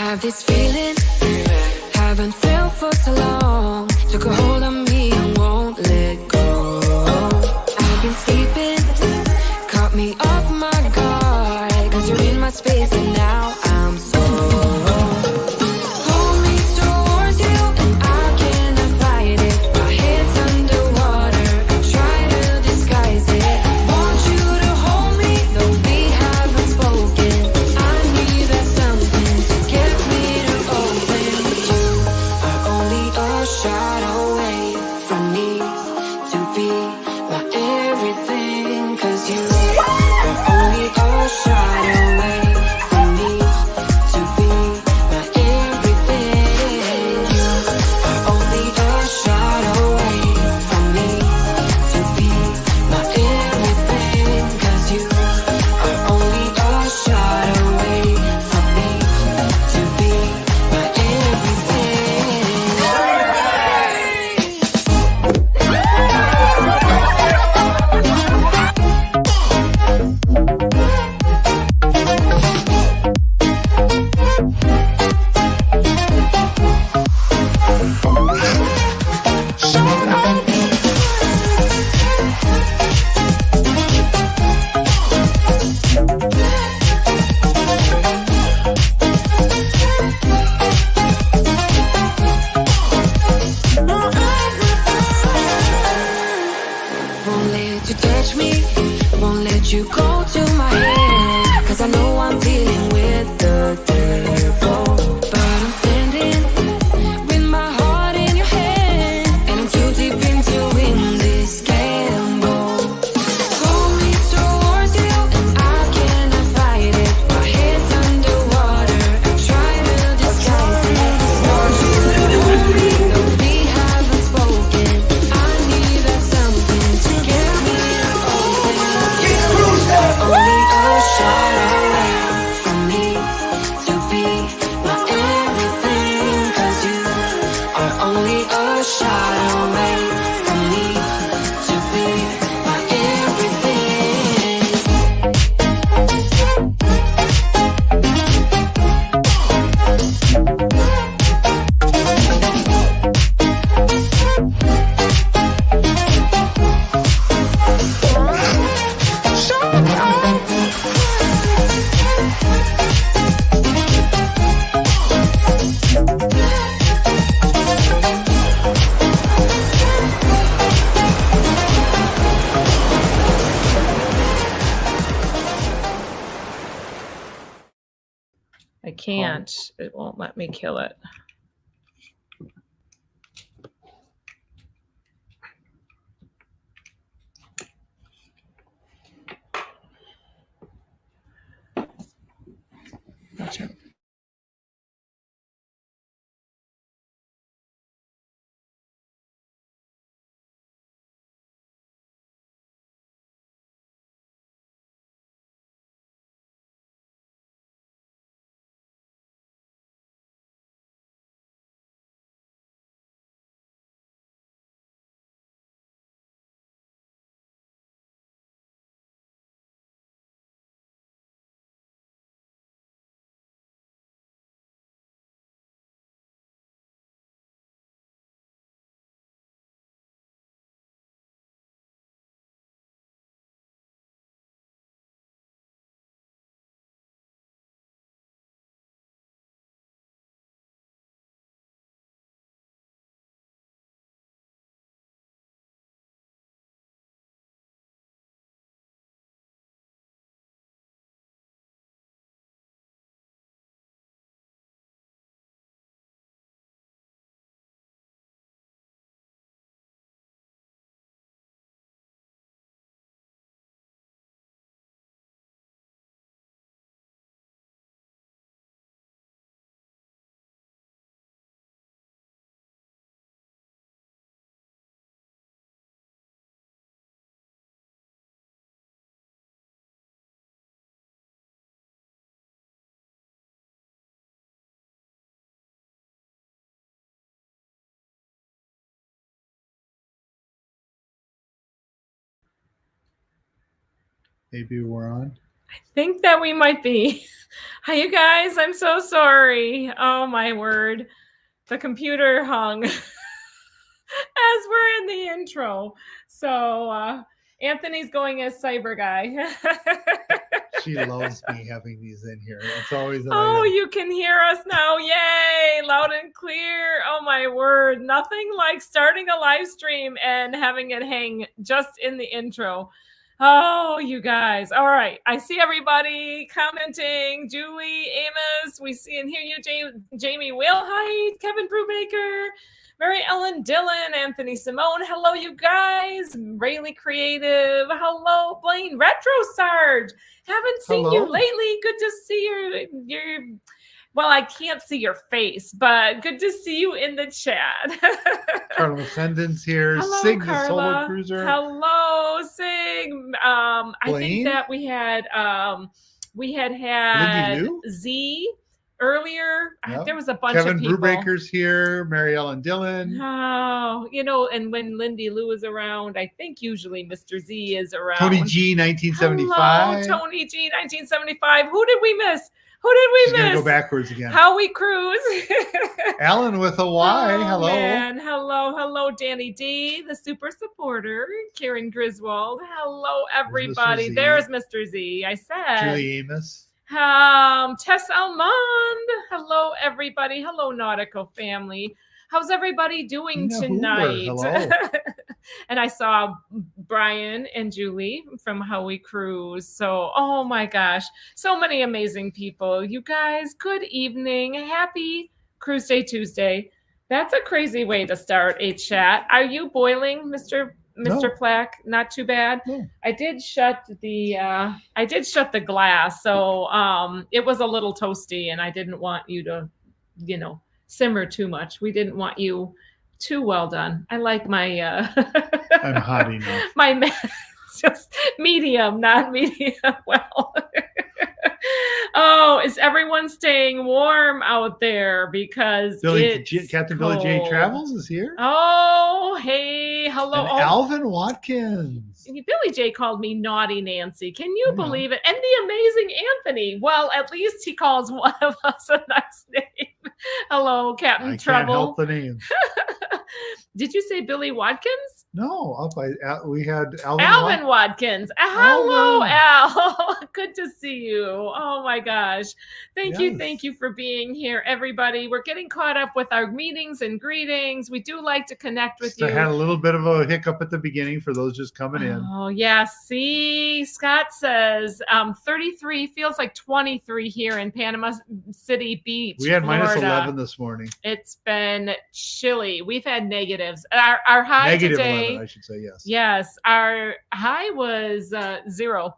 have this feeling, haven't felt for so long. Took a hold on me and won't let go. I've been sleeping, caught me off my guard, 'cause you're in my space and now I'm so hold me towards you and I cannot fight it. My head's underwater, I try to disguise it. Want you to hold me, though we haven't spoken. I need that something to get me to open. You are only a shot away from me to be my everything, 'cause you are only a shot away from me to be my everything. You are only a shot away from me to be my everything, 'cause you are only a shot away from me to be my everything. Won't let you touch me, won't let you go to my head, 'cause I know I'm dealing with the devil. But I'm standing with my heart in your hand, and I'm too deep into in this gamble. Hold me towards you and I cannot fight it. My head's underwater, I try to disguise it. Want you to hold me, though we haven't spoken. I need that something to get me to open. Only a shot away from me to be my everything, 'cause you are only a shot away from me to be my everything. I can't. It won't let me kill it. Gotcha. Maybe we're on. think that we might be. Hi, you guys. I'm so sorry. Oh, my word. The computer hung as we're in the intro. So Anthony's going as Cyber Guy. She loves me having these in here. It's always you can hear us now. Yay, loud and clear. Oh my word. Nothing like starting a live stream and having it hang just in the intro. Oh, you guys. All right. I see everybody commenting. Julie, Amos, we see and hear you. Jamie Wilhite, Kevin Brubaker, Mary Ellen Dillon, Anthony Simone. Hello, you guys. Rayleigh Creative. Hello, Blaine Retro Sarge. Haven't seen you lately. Good to see your well, I can't see your face, but good to see you in the chat. Carla Ascendant's here. Hello, Sig, Carla. the solo cruiser. Hello, Sig. I think that we had Lindy Lou? Z earlier. Yep. There was a bunch Kevin of people. Brubaker's here. Mary Ellen Dillon. Oh, and when Lindy Lou is around, I think usually Mr. Z is around. Tony G, 1975. Hello, Tony G, 1975. Who did we miss? Who did we She's miss? gonna go backwards again. How we cruise. Alan with a Y. Oh, hello. Man. Hello, Danny D, the super supporter. Karen Griswold. Hello, everybody. There's Mr. Z. I said. Julie Amos. Tess Almond. Hello, everybody. Hello, Nautical family. How's everybody doing tonight? Hello. And I saw Brian and Julie from How We Cruise. So, oh my gosh, so many amazing people. You guys, good evening. Happy Cruiseday Tuesday. That's a crazy way to start a chat. Are you boiling, Mr. Plack? Not too bad. No. I did shut the glass, so it was a little toasty, and I didn't want you to, simmer too much. We didn't want you too well done. I like my I'm hot enough. My just medium, not medium well. Oh, is everyone staying warm out there? Because Captain Billy J Travels is here. Oh, hey, hello. And Alvin Watkins. Billy J called me Naughty Nancy. Can you believe it? And the amazing Anthony. Well, at least he calls one of us a nice name. Hello, Captain Trouble. Can't help the name. Did you say Billy Watkins? No, we had Alvin Watkins. Hello, Al. Good to see you. Oh my gosh. Thank you for being here, everybody. We're getting caught up with our meetings and greetings. We do like to connect with you. I had a little bit of a hiccup at the beginning for those just coming in. Oh, yeah. See, Scott says 33 feels like 23 here in Panama City Beach. We had Florida. minus 11 this morning. It's been chilly. We've had negatives. Our high Negative today, 11, I should say, yes. Yes, our high was 0.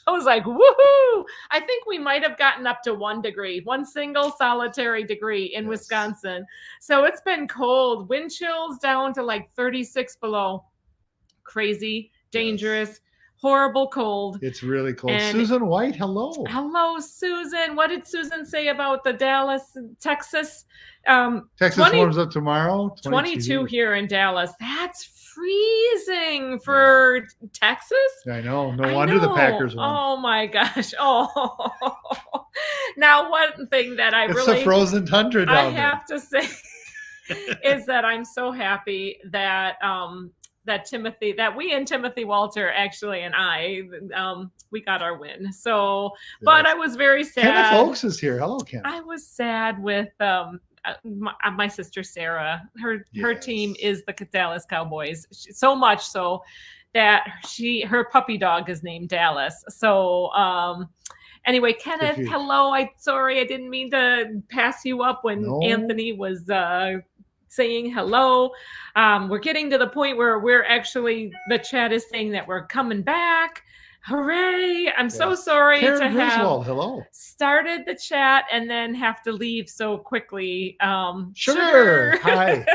I was like, woohoo! I think we might have gotten up to 1 degree, one single solitary degree in Wisconsin. So it's been cold. Wind chills down to like 36 below. Crazy, dangerous, horrible cold. It's really cold. And Susan White, hello. Hello, Susan. What did Susan say about the Dallas, Texas? Texas warms up tomorrow. 22 here in Dallas. That's freezing for Texas. I know. No wonder the Packers won. Oh my gosh. Oh, now one thing that it's a frozen tundra down I have to say is that I'm so happy that Timothy Walter actually and I we got our win. So, but I was very sad. Kenneth Oakes is here. Hello, Ken. I was sad with my sister Sarah. Her team is the Dallas Cowboys, so much so that her puppy dog is named Dallas. So anyway, Kenneth, hello. Sorry I didn't mean to pass you up when Anthony was saying hello. We're getting to the point where the chat is saying that we're coming back. Hooray! I'm so sorry Karen to have hello. started the chat and then have to leave so quickly. Sugar. Hi.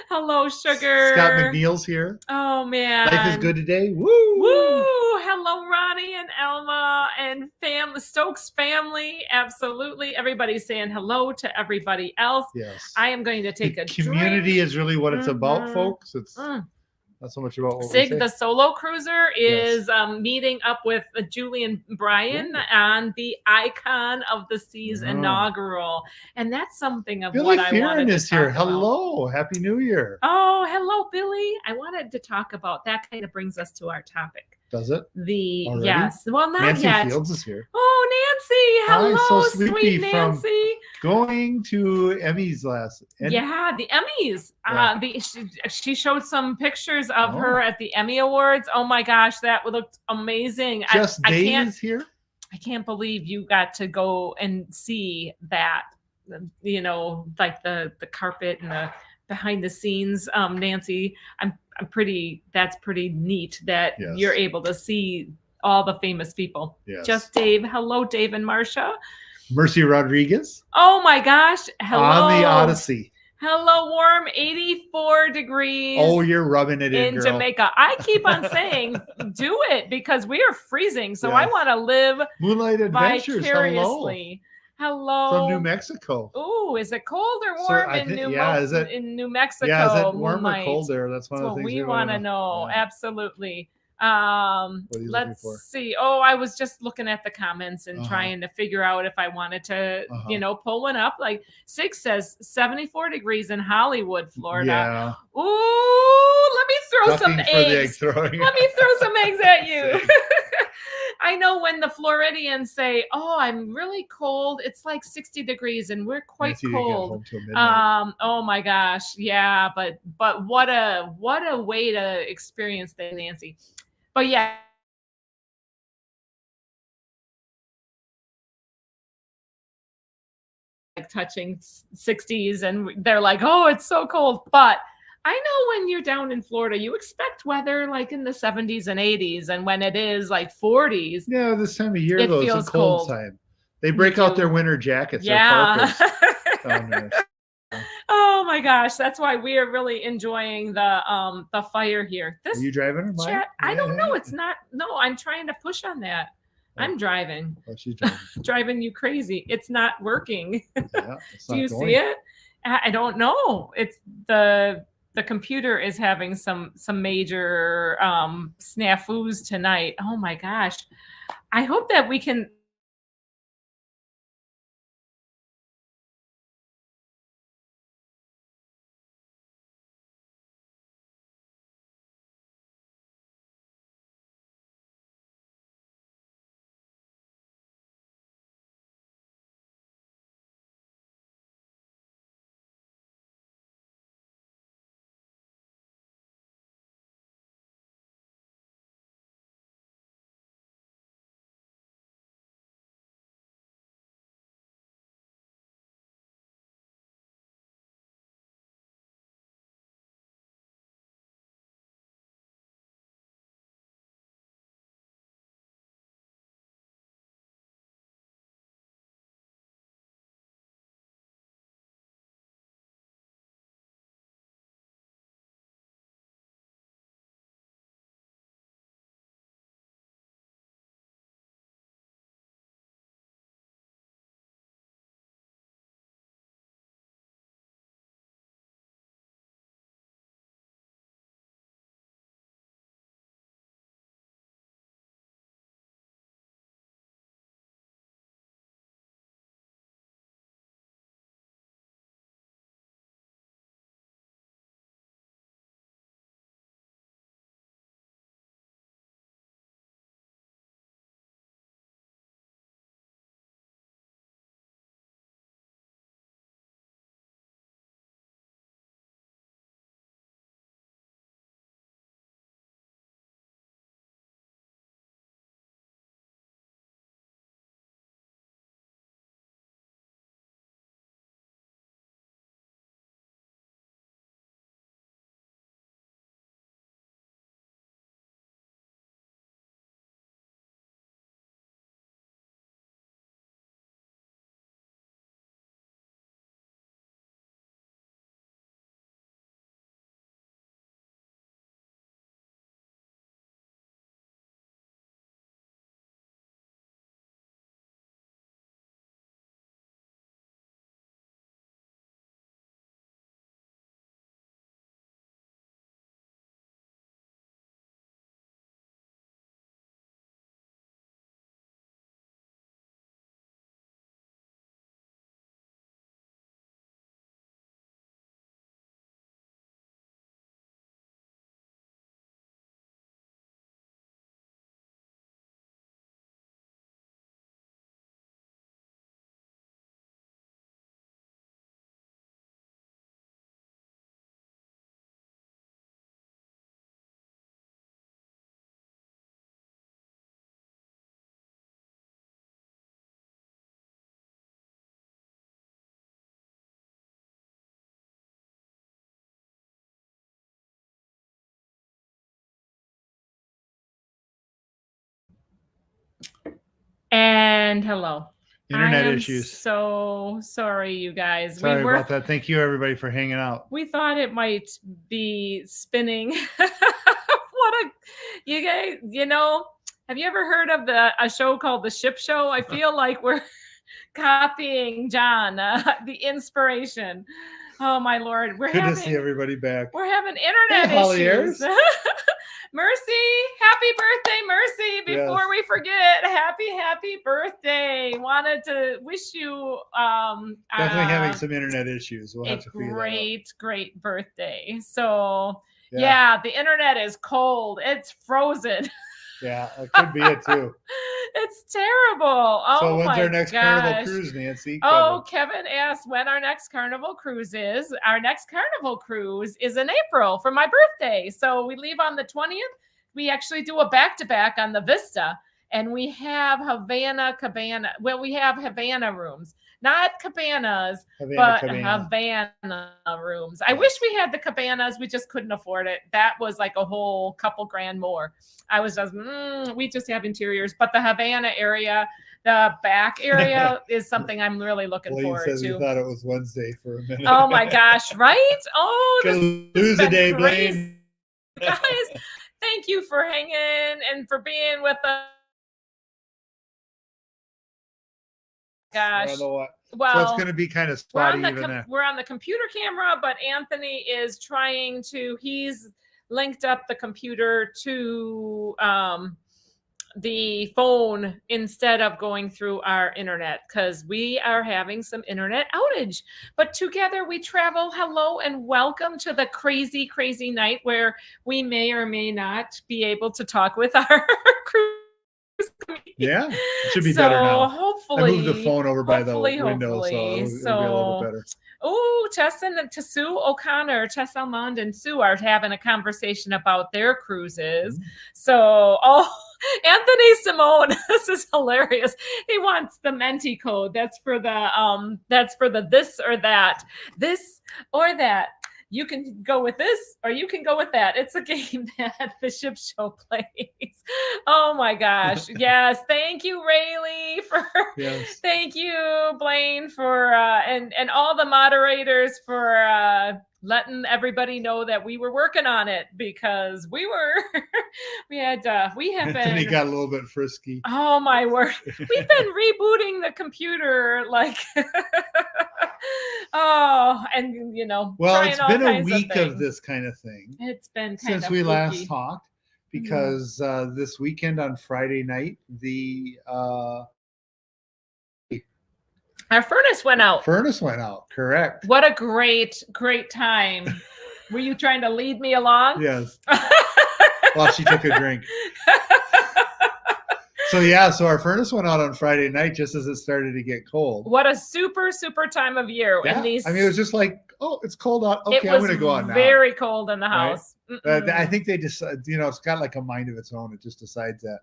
Hello, Sugar. Scott McNeil's here. Oh, man. Life is good today. Woo! Woo! Hello, Ronnie and Elma and Stokes family. Absolutely. Everybody's saying hello to everybody else. Yes. I am going to take a community drink. is really what it's about, folks. It's Not so much about what we Sig, say. the solo cruiser, Yes. is meeting up with Julian Bryan Ooh. on the Icon of the Seas Oh. inaugural. And that's something of Billy what I Fearon wanted to is here. talk about. Hello. Happy New Year. Oh, hello, Billy. I wanted to talk about that. Kind of brings us to our topic. Does it? The Already? yes, well, not Nancy yet. Fields is here. Oh, Nancy, Hi, hello, so sleepy sweet from Nancy. Going to Emmys last. Yeah, the Emmys. Yeah. She showed some pictures of Oh. her at the Emmy Awards. Oh my gosh, that looked amazing. Just I Dave can't is here. I can't believe you got to go and see that. You know, like the carpet and the behind the scenes. Nancy, that's pretty neat that Yes. you're able to see all the famous people. Yes. Just Dave. Hello, Dave and Marcia. Mercy Rodriguez Oh my gosh. Hello. on the Odyssey. Hello, warm 84 degrees. Oh, you're rubbing it in, girl. Jamaica. I keep on saying, do it because we are freezing. So I Yes. want to live Moonlight Adventures. Hello. vicariously. Hello. From New Mexico. Ooh, is it cold or So warm I in think- New yeah, is it- in New Mexico? Yeah, is it warm Moonlight? or cold there? That's one That's of the what things we want to know. Yeah. Absolutely. What are you looking for? Let's see. Oh, I was just looking at the comments and Uh-huh. trying to figure out if I wanted to, pull one up. Like Sig says, 74 degrees in Hollywood, Florida. Yeah. Ooh, let me throw some Ducking for the egg eggs. throwing. Let me throw some eggs at you. I know when the Floridians say, "Oh, I'm really cold," it's like 60 degrees, and we're quite Nancy didn't get cold. home till midnight. Oh my gosh, yeah, but what a way to experience that, Nancy. But yeah. Like touching 60s, and they're like, "Oh, it's so cold." But I know when you're down in Florida, you expect weather like in the 70s and 80s, and when it is like 40s, Yeah, this time of year it though, it's feels a cold cold. time. They break out their winter jackets, Yeah. their parkas down there. Oh my gosh, that's why we are really enjoying the fire here. Are you driving or mine? Chat, I don't know. Yeah. It's not. No, I'm trying to push on that. Oh. I'm driving. Oh, she's driving. Driving you crazy. It's not working. Yeah, it's Do not you going. see it? I don't know. It's the computer is having some major snafus tonight. Oh my gosh. I hope that we can And hello. Internet I am issues. so sorry, you guys. Sorry about that. Thank you, everybody, for hanging out. We thought it might be spinning. What a you guys, have you ever heard of a show called The Ship Show? I feel like we're copying John, the inspiration. Oh my Lord, Good to see everybody back. We're having internet issues. Mercy, happy birthday, Mercy. Before we forget, happy birthday. Wanted to wish you definitely having some internet issues. We'll have to figure that out. Great birthday. So yeah, the internet is cold. It's frozen. Yeah, it could be it too. It's terrible. Oh, so when's our next Carnival cruise, Nancy? Kevin asked when our next Carnival cruise is. Our next Carnival cruise is in April for my birthday. So we leave on the 20th. We actually do a back-to-back on the Vista. And we have Havana Cabana. Well, we have Havana rooms. Not cabanas, but Havana rooms. I wish we had the cabanas. We just couldn't afford it. That was like a whole couple grand more. I was just, we just have interiors. But the Havana area, the back area is something I'm really looking forward to. He thought it was Wednesday for a minute. Oh my gosh, right? Oh, lose a day, Blaine. Guys, thank you for hanging and for being with us. Gosh. Well, so it's going to be kind of spotty we're on the computer camera, but Anthony is trying to, he's linked up the computer to the phone instead of going through our internet because we are having some internet outage. But together we travel. Hello and welcome to the crazy, crazy night where we may or may not be able to talk with our crew. Yeah, it should be better now. Hopefully, I moved the phone over by the window, so it'll be a little bit better. Oh, Tess and Sue O'Connor, Tess Almond and Sue are having a conversation about their cruises. Mm-hmm. So, Anthony Simone, this is hilarious. He wants the Menti code. That's for the this or that. You can go with this or you can go with that. It's a game that the Ship Show plays. Oh my gosh. Yes. Thank you, Rayleigh, thank you, Blaine, for and all the moderators for letting everybody know that we were working on it because we have Anthony got a little bit frisky. Oh my word. We've been rebooting the computer like and well, it's been a week of this kind of thing. It's been since we last talked because this weekend on Friday night our furnace went out. Correct. What a great time. Were you trying to lead me along? Yes. While she took a drink. So our furnace went out on Friday night just as it started to get cold. What a super, super time of year. Yeah. And it was just like, it's cold out. Okay, I'm going to go out now. Very cold in the house. Right? I think they just, it's got like a mind of its own. It just decides that.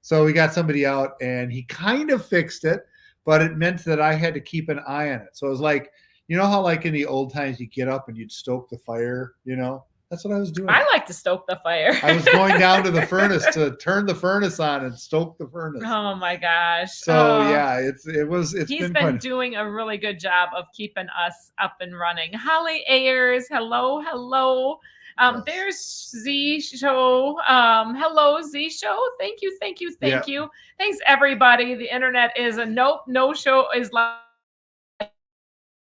So we got somebody out and he kind of fixed it, but it meant that I had to keep an eye on it. So it was like, how like in the old times you get up and you'd stoke the fire, That's what I was doing. I like to stoke the fire. I was going down to the furnace to turn the furnace on and stoke the furnace. Oh my gosh. So he's been doing a really good job of keeping us up and running. Holly Ayers, hello. There's Z Show. Hello, Z Show. Thank you. Thanks, everybody. The internet is a no show is live.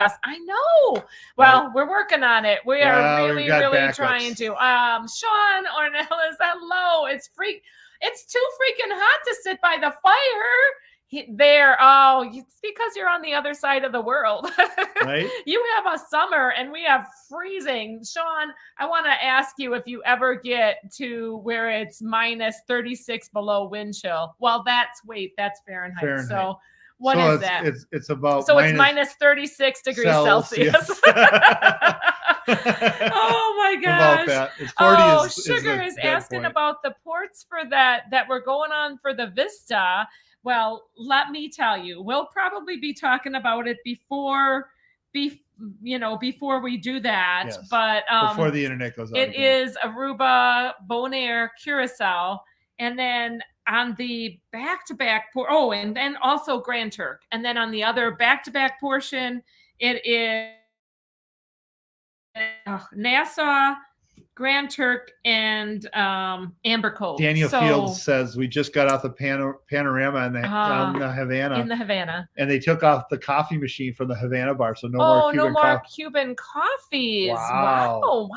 I know. Well, we're working on it. We are really trying to. Sean Ornelas, hello. It's too freaking hot to sit by the fire. It's because you're on the other side of the world. Right? You have a summer and we have freezing. Sean, I want to ask you if you ever get to where it's minus 36 below wind chill. Well, that's Fahrenheit. So what is that? It's about it's minus 36 degrees Celsius. Oh my gosh. About that. It's 40 Sugar is asking about the ports for that we're going on for the Vista. Well, let me tell you, we'll probably be talking about it before we do that. Yes. But before the internet goes out. It is Aruba, Bonaire, Curacao, and then on the back-to-back and then also Grand Turk. And then on the other back-to-back portion, it is Nassau, Grand Turk, and Amber Cove. Daniel Fields says we just got off the panorama on the Havana. In the Havana. And they took off the coffee machine from the Havana bar, so no more Cuban coffees. Wow.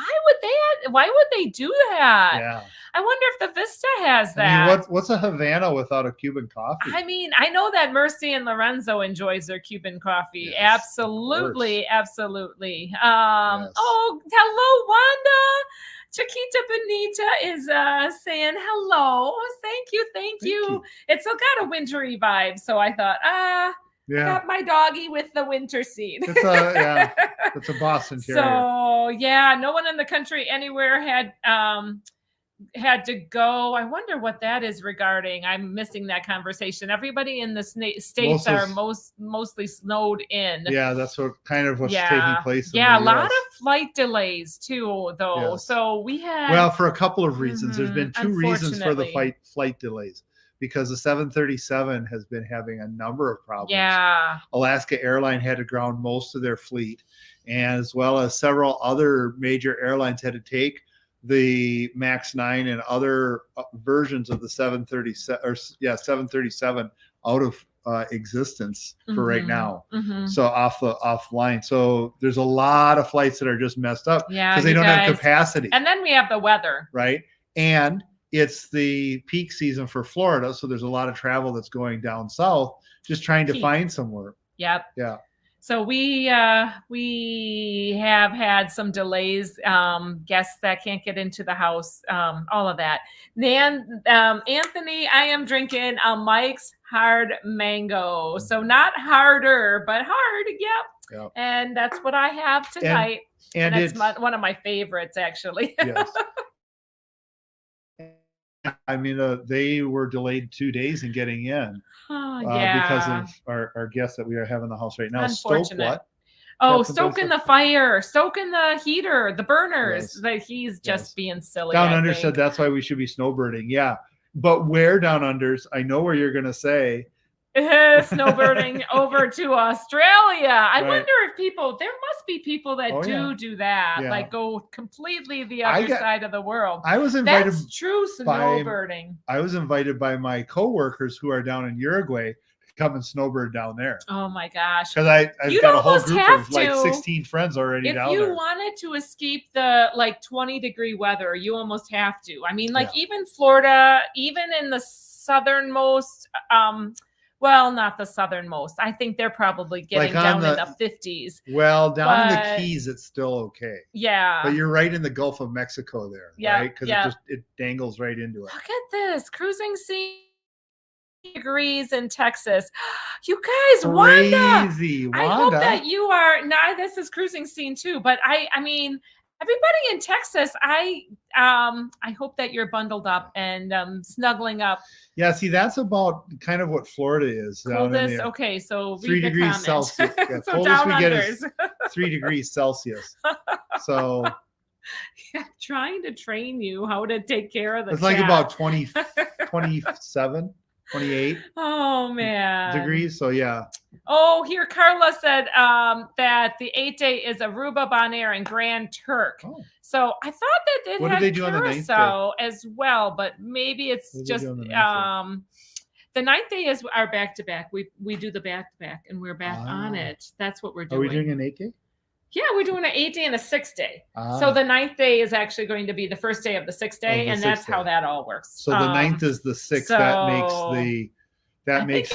Why would they do that? Yeah. I wonder if the Vista has that. I mean, what's a Havana without a Cuban coffee? I mean, I know that Mercy and Lorenzo enjoys their Cuban coffee. Yes, absolutely. Yes. Oh, hello, Wanda. Chiquita Benita is saying hello. Thank you. It's got a wintry vibe, so I thought, I got my doggy with the winter seed. It's a Boston Terrier. So yeah, no one in the country anywhere had to go. I wonder what that is regarding. I'm missing that conversation. Everybody in the states are mostly snowed in. Yeah, that's what's taking place. Yeah, a lot of flight delays too, though. Yes. So we had for a couple of reasons. There's been two reasons for the flight delays. Because the 737 has been having a number of problems. Yeah. Alaska Airline had to ground most of their fleet, as well as several other major airlines had to take the MAX 9 and other versions of the 737 out of existence for right now. So offline. So there's a lot of flights that are just messed up because they don't have capacity. And then we have the weather. Right. And it's the peak season for Florida. So there's a lot of travel that's going down south, just trying to find somewhere. Yep. Yeah. So we have had some delays, guests that can't get into the house, all of that. Anthony, I am drinking Mike's Hard Mango. So not harder, but hard. Yep. And that's what I have tonight. And it's one of my favorites, actually. Yes. I mean, they were delayed 2 days in getting in because of our guests that we are having in the house right now. Unfortunate. Stoking the fire, stoking the heater, the burners. That he's just being silly. Down Under said that's why we should be snowbirding. Yeah. But where Down Unders? I know where you're going to say. Snowbirding over to Australia. I wonder if there must be people that do that, like go completely the other side of the world. I was invited. That's true snowbirding. I was invited by my coworkers who are down in Uruguay to come and snowbird down there. Oh my gosh! Because I've got a whole group of like 16 friends already down there. If you wanted to escape the 20-degree weather, you almost have to. I mean, even Florida, even in the southernmost. Well, not the southernmost. I think they're probably getting down in the 50s. Well, down in the Keys, it's still okay. Yeah. But you're right in the Gulf of Mexico there, right? Because it dangles right into it. Look at this. Cruising scene degrees in Texas. You guys, Crazy. Wanda. I hope that you are. Now, this is cruising scene too. But I mean, everybody in Texas, I hope that you're bundled up and snuggling up. Yeah, see, that's about kind of what Florida is. Coldest, okay, so 3 degrees Celsius. Yeah, so coldest we get is 3 degrees Celsius. So I'm trying to train you how to take care of the it's like about 27, 28. Oh man. Degrees. So yeah. Oh, here Carla said that the 8-day is Aruba, Bonaire, and Grand Turk. Oh. So I thought that it had Curacao as well, but maybe it's just the 9th day is our back-to-back. We do the back-to-back, and we're back on it. That's what we're doing. Are we doing an 8-day? Yeah, we're doing an 8-day and a 6-day. So the 9th day is actually going to be the first day of the 6th day, and that's how that all works. So the 9th is the 6th. That makes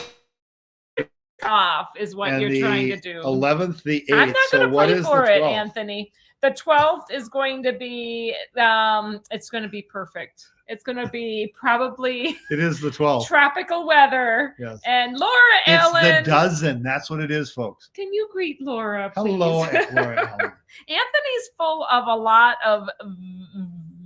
off is what you're trying to do. 11th, the 8th. I'm not going to play for it, Anthony. The 12th is going to be. It's going to be perfect. It's going to be probably. It is the 12th. Tropical weather. Yes. And Laura Ellen. It's the dozen. That's what it is, folks. Can you greet Laura, please? Hello, Laura Ellen. Anthony's full of a lot of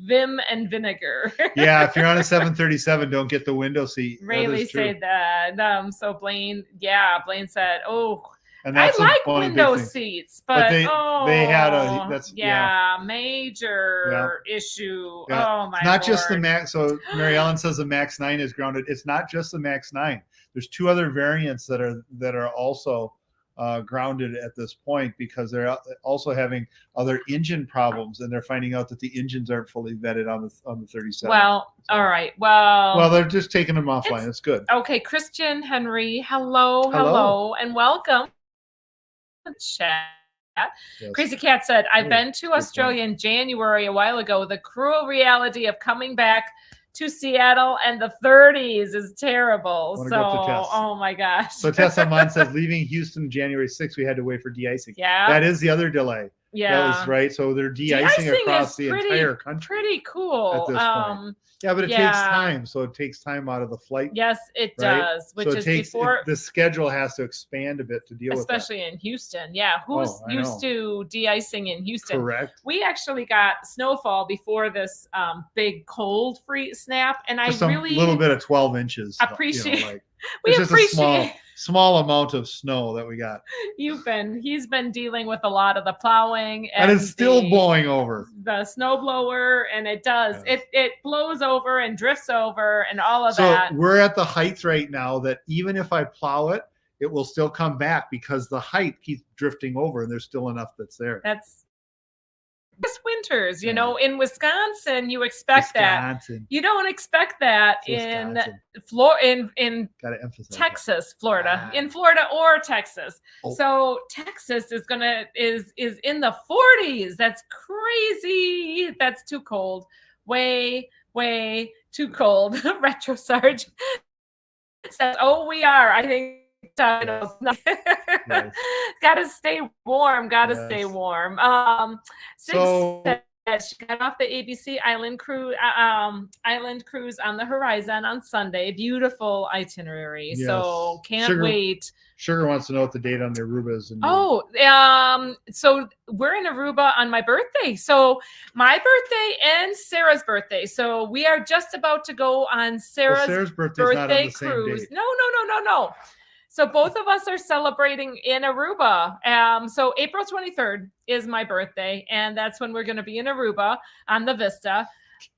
vim and vinegar. Yeah, if you're on a 737, don't get the window seat. Rayleigh said that. So Blaine said, oh, And I that's the like one of the big window things. seats, But but they had a that's major issue. Yeah. Oh It's my not just the Lord. Max. So Mary Ellen says the Max 9 is grounded. It's not just the Max 9. There's 2 other variants that are also grounded at this point because they're also having other engine problems, and they're finding out that the engines aren't fully vetted on the 37. Well, So, all right. Well, they're just taking them offline. It's good. okay. Christian Henry, hello, Hello. and welcome. Chat. Yes. Crazy Cat said, I've been to good Australia in January a while ago. The cruel reality of coming back to Seattle and the 30s is terrible. Wanna So, go up to Tess. oh my gosh. So Tessa Mon says, leaving Houston January 6th, we had to wait for de-icing. Yeah. That is the other delay. Yeah. That was right. So they're de-icing across the entire country. Pretty cool. At this point. Yeah, but it takes time. So it takes time out of the flight. Yes, it does. Which is before the schedule has to expand a bit to deal with that. Especially in Houston. Yeah. Who's used to de-icing in Houston? Correct. We actually got snowfall before this big cold free snap. And just I really a little bit of 12 inches. Appreciate it's just a small amount of snow that we got. He's been dealing with a lot of the plowing and it's still blowing over the snow blower, and it does. Yes. It blows over and drifts over and all of that. So we're at the height right now that even if I plow it, it will still come back because the height keeps drifting over and there's still enough that's there. That's just winters, you know. In Wisconsin, you expect that. You don't expect that in gotta emphasize Texas, Florida, in Florida or Texas. So Texas is in the 40s. That's crazy. That's too cold. Way too cold. Retro Sarge says, "Oh, we are. I think." Yes. Gotta stay warm. Stay warm. She got off the ABC Island cruise on the horizon on Sunday. Beautiful itinerary. Yes. So can't wait. Sugar wants to know what the date on the Aruba is. So we're in Aruba on my birthday. So my birthday and Sarah's birthday. So we are just about to go on Sarah's birthday cruise. No. So both of us are celebrating in Aruba. So April 23rd is my birthday, and that's when we're going to be in Aruba on the Vista.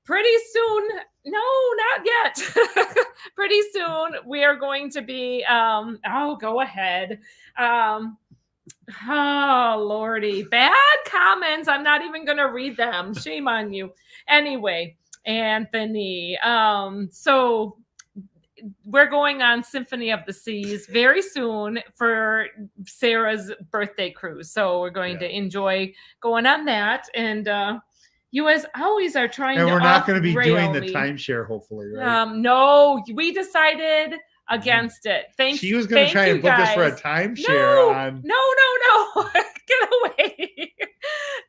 Pretty soon, no, not yet. Pretty soon, we are going to be, go ahead. Oh, Lordy. Bad comments. I'm not even going to read them. Shame on you. Anyway, Anthony. So we're going on Symphony of the Seas very soon for Sarah's birthday cruise. So we're going to enjoy going on that. And you, as always, are trying to. And we're not going to be doing the timeshare, hopefully, right? No, we decided against it. She was going to try and book us for a timeshare. No. Get away.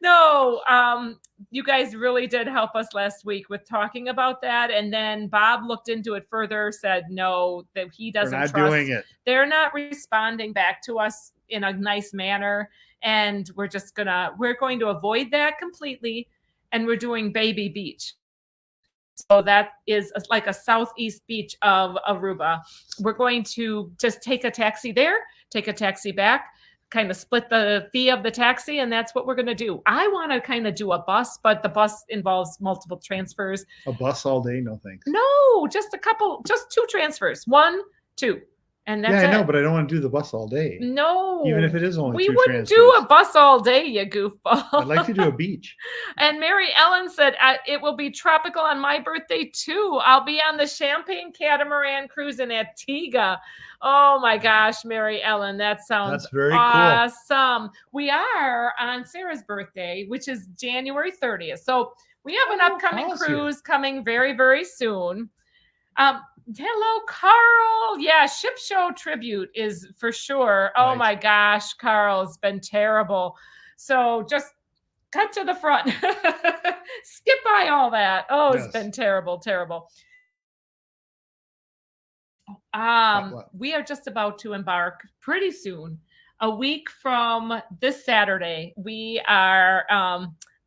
No, you guys really did help us last week with talking about that. And then Bob looked into it further, said no, that he doesn't trust. Doing it. They're not responding back to us in a nice manner. And we're going to avoid that completely. And we're doing Baby Beach. So that is like a southeast beach of Aruba. We're going to just take a taxi there, take a taxi back, kind of split the fee of the taxi, and that's what we're going to do. I want to kind of do a bus, but the bus involves multiple transfers. A bus all day? No, thanks. No, just 2 transfers. 1, 2. And that's I know, but I don't want to do the bus all day. No. Even if it is only 2 transfers. We wouldn't do a bus all day, you goofball. I'd like to do a beach. And Mary Ellen said, it will be tropical on my birthday, too. I'll be on the Champagne Catamaran cruise in Antigua. Oh, my gosh, Mary Ellen. That's very awesome. Cool. We are on Sarah's birthday, which is January 30th. So we have an upcoming cruise coming very, very soon. Hello, Carl. Yeah, Ship Show tribute is for sure. Right. Oh my gosh, Carl's been terrible. So just cut to the front. Skip by all that. Oh, it's been terrible. We are just about to embark pretty soon. A week from this Saturday, we are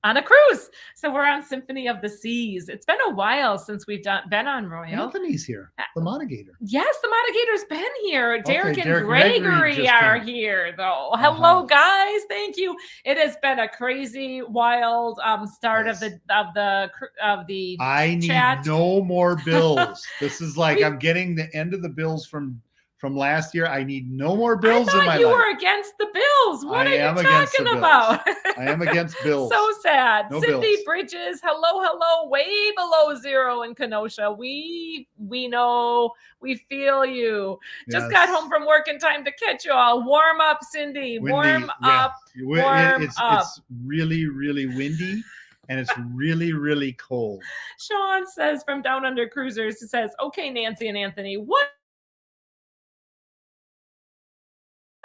on a cruise. So we're on Symphony of the Seas. It's been a while since we've been on Royal. Anthony's here. The Motigator. Yes, the Motigator's been here. Derek and Derek Gregory just are came. here, though. Hello, guys. Thank you. It has been a crazy, wild start of the I need chat. no more bills. This is like I'm getting the end of the bills from last year. I need no more bills in my life. You were against the bills. What are you talking about? I am against bills. So sad. No Cindy bills. Bridges, hello, way below zero in Kenosha. We know, we feel you. Just got home from work in time to catch you all. Warm up, Cindy. Warm up. It's really, really windy. And it's really, really cold. Sean says from Down Under Cruisers, it says, okay, Nancy and Anthony, what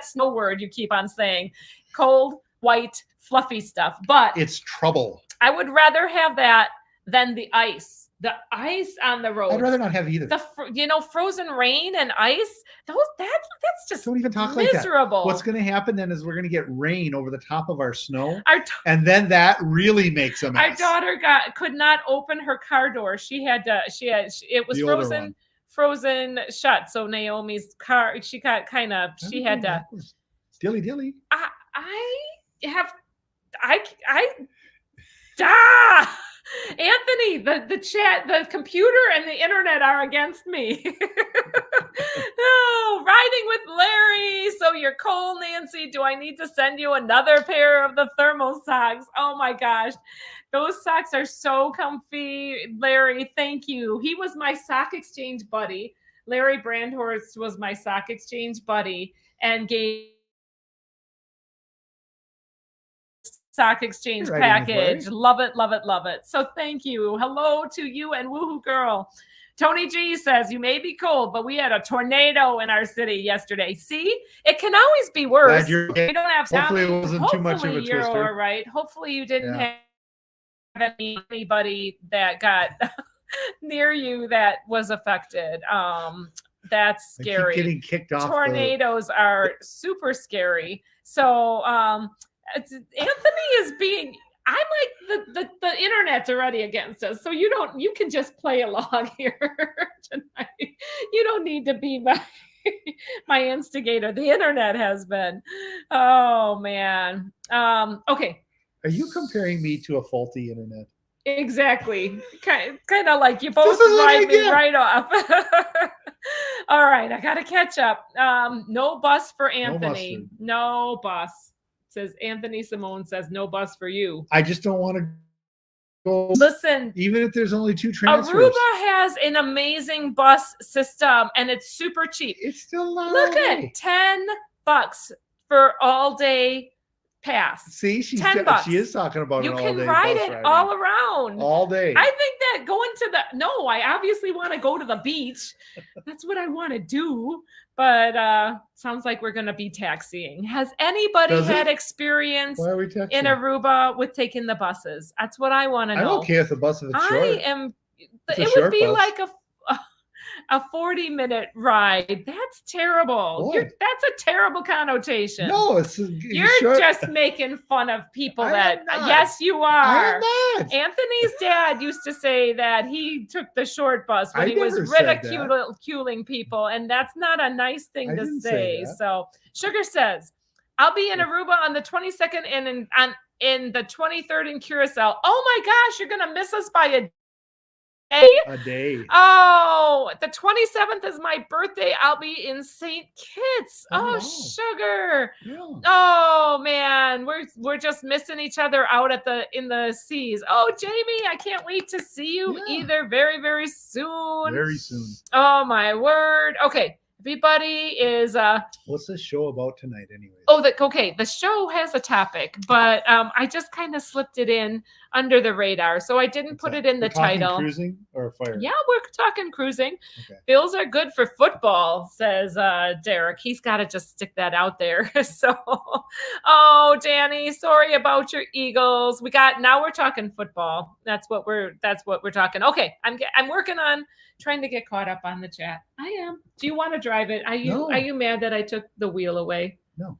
snow word you keep on saying? Cold, white, fluffy stuff. But it's trouble. I would rather have that than the ice. The ice on the road. I'd rather not have either. Frozen rain and ice. That's just don't even talk miserable. Like that. What's going to happen then is we're going to get rain over the top of our snow, and then that really makes a mess. Our daughter could not open her car door. It was frozen shut. So Naomi's car, she had to dilly. Anthony, the chat, the computer and the internet are against me. Oh, riding with Larry. So you're cold, Nancy. Do I need to send you another pair of the thermal socks? Oh my gosh. Those socks are so comfy. Larry, thank you. He was my sock exchange buddy. Larry Brandhorst was my sock exchange buddy and gave sock exchange package. Love it. So thank you. Hello to you and Woohoo Girl. Tony G says, you may be cold, but we had a tornado in our city yesterday. See, it can always be worse. We don't have Hopefully it wasn't too much of a twister. You're all right. Hopefully you didn't have anybody that got near you that was affected. That's scary. Getting kicked off. Tornadoes are super scary. So Anthony is being, I'm like the internet's already against us, so you can just play along here tonight. You don't need to be my instigator. The internet has been. Oh man. Okay. Are you comparing me to a faulty internet? Exactly. Kind of like you both write me right off. All right, I gotta catch up. No bus for Anthony. No bus. Says Anthony Simone says no bus for you. I just don't want to go. Listen, even if there's only 2 transfers. Aruba has an amazing bus system and it's super cheap. It's still not. Look at $10 for all day pass. See, she is talking about you can ride it all around all day. I think that going to I obviously want to go to the beach. That's what I want to do. But sounds like we're going to be taxiing. Has anybody had experience in Aruba with taking the buses? That's what I want to know. I'm okay with the bus if it's short. It would be like a 40-minute ride. That's terrible. That's a terrible connotation. No, you're just making fun of people yes, you are. I am not. Anthony's dad used to say that he took the short bus when he was ridiculing people, and that's not a nice thing to say. So Sugar says, I'll be in Aruba on the 22nd and in the 23rd in Curacao. Oh my gosh, you're gonna miss us by a day. Oh, the 27th is my birthday. I'll be in St. Kitts. Oh, Sugar. Yeah. Oh man, we're just missing each other out in the seas. Oh, Jamie, I can't wait to see you either very, very soon. Very soon. Oh my word. Okay. Everybody is what's this show about tonight anyway? The show has a topic, but I just kind of slipped it in under the radar, so I didn't put it in the title. Cruising or fire? Yeah, we're talking cruising. Okay. Bills are good for football, says Derek. He's got to just stick that out there. So, Danny, sorry about your Eagles. Now we're talking football. That's what we're talking. Okay, I'm working on trying to get caught up on the chat. I am. Do you want to drive it? Are you mad that I took the wheel away? No.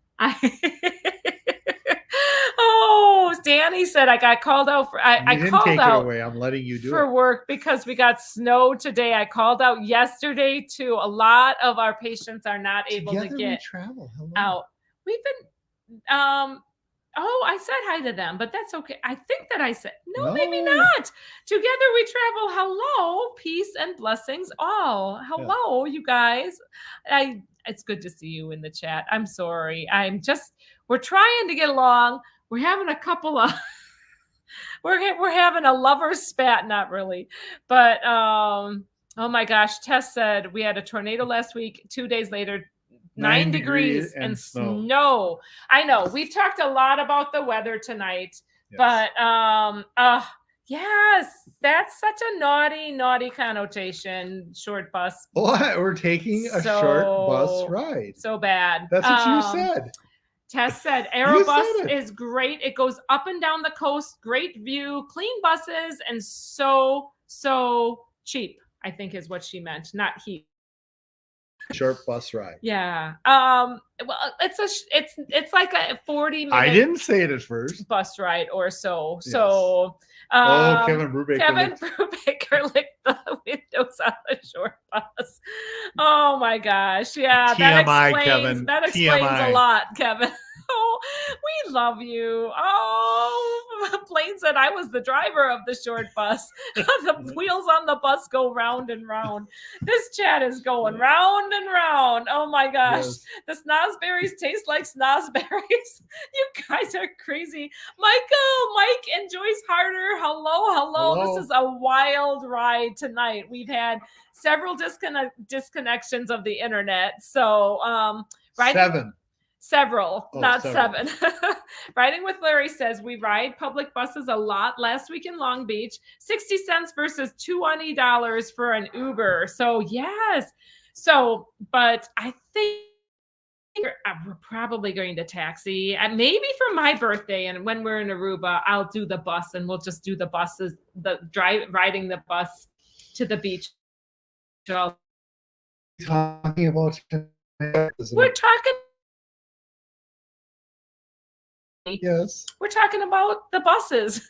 Oh, Danny said I got called out for. I You didn't called take it out away. I'm letting you do for it. work because we got snow today. I called out yesterday too. A lot of our patients are not able Together to we get travel. Hello. out. We've been oh, I said hi to them, but that's okay. I think that I said no, maybe No. not. Together we travel. Hello, peace and blessings all. Hello, you guys. It's good to see you in the chat. I'm sorry. We're trying to get along. We're having a couple of we're having a lover's spat, not really. But oh my gosh, Tess said we had a tornado last week. 2 days later, 9 degrees and snow. I know we've talked a lot about the weather tonight, Yes. but yes, that's such a naughty connotation. Short bus. What? We're taking a short bus ride. So bad. That's what you said. Tess said You Aerobus said it. is great. It goes up and down the coast, great view, clean buses, and so cheap, I think is what she meant, not heat. Short bus ride. Yeah. Well, it's like a 40-minute I didn't say it at first. bus ride or so. Yes. So Kevin Brubaker. Kevin Brubaker licked the windows on the short bus. Oh my gosh. Yeah. TMI, that explains TMI. a lot, Kevin. Oh, we love you. Oh, Blaine said I was the driver of the short bus. The wheels on the bus go round and round. This chat is going round and round. Oh my gosh. Yes. The snozberries taste like snozberries. You guys are crazy. Mike and Joyce Harder. Hello. This is a wild ride tonight. We've had several disconnections of the internet. So, right. Several, not seven. Riding with Larry says we ride public buses a lot. Last week in Long Beach, 60 cents versus $20 for an Uber. So yes. So, but I think we're probably going to taxi, and maybe for my birthday. And when we're in Aruba, I'll do the bus, and we'll just do the buses, riding the bus to the beach. Talking about. We're talking. Yes. We're talking about the buses.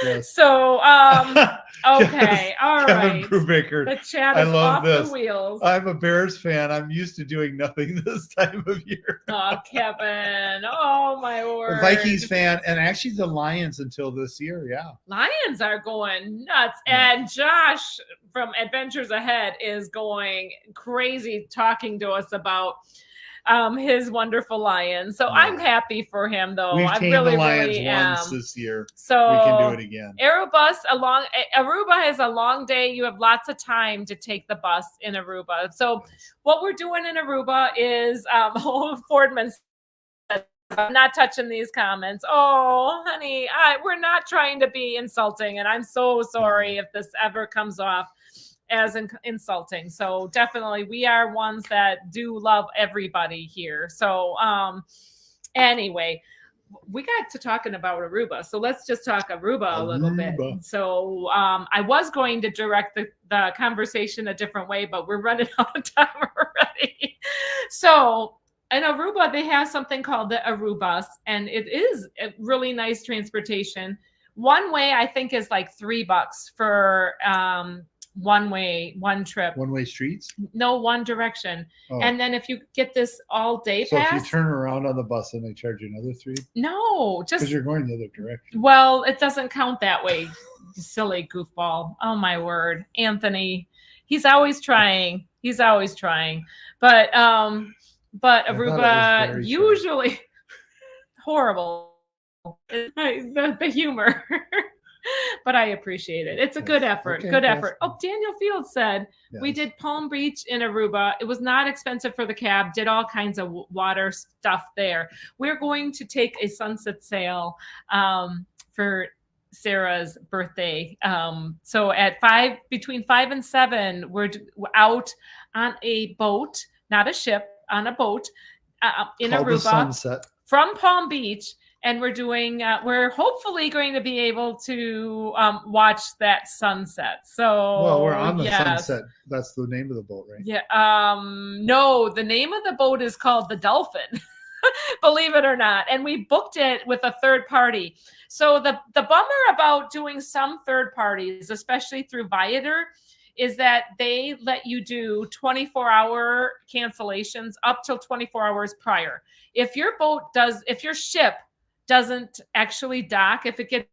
Yes. So, okay. Yes. All right. Kevin Brubaker. The chat is off the wheels. I'm a Bears fan. I'm used to doing nothing this time of year. Oh, Kevin. Oh, my word. A Vikings fan, and actually the Lions until this year. Yeah. Lions are going nuts. And Josh from Adventures Ahead is going crazy talking to us about his wonderful Lions. So I'm happy for him, though. We've I tamed really, the Lions really am. once this year. So we can do it again. Aruba has a long day. You have lots of time to take the bus in Aruba. So what we're doing in Aruba is Fordman said, I'm not touching these comments. Oh, honey, we're not trying to be insulting, and I'm so sorry if this ever comes off as insulting. So definitely we are ones that do love everybody here. So anyway, we got to talking about Aruba. So let's just talk Aruba a little bit. So I was going to direct the conversation a different way, but we're running out of time already. So in Aruba, they have something called the Arubus, and it is a really nice transportation. One way I think is like $3 for one trip. One-way streets? No, one direction. And then if you get this all day so pass. if you turn around on the bus and they charge you another $3? No, just because you're going the other direction. Well, it doesn't count that way. Silly goofball. Oh my word. Anthony. He's always trying. But Aruba usually horrible. The humor. But I appreciate it. It's a good effort. Good effort. Oh, Daniel Fields said we did Palm Beach in Aruba. It was not expensive for the cab. Did all kinds of water stuff there. We're going to take a sunset sail for Sarah's birthday. So at between 5 and 7, we're out on a boat, not a ship, on a boat in Aruba. The Sunset. From Palm Beach. And we're hopefully going to be able to watch that sunset. So well, we're on the sunset. That's the name of the boat, right? Yeah. No, the name of the boat is called the Dolphin. believe it or not. And we booked it with a third party. So the bummer about doing some third parties, especially through Viator, is that they let you do 24-hour cancellations up till 24 hours prior. If your ship doesn't actually dock, if it gets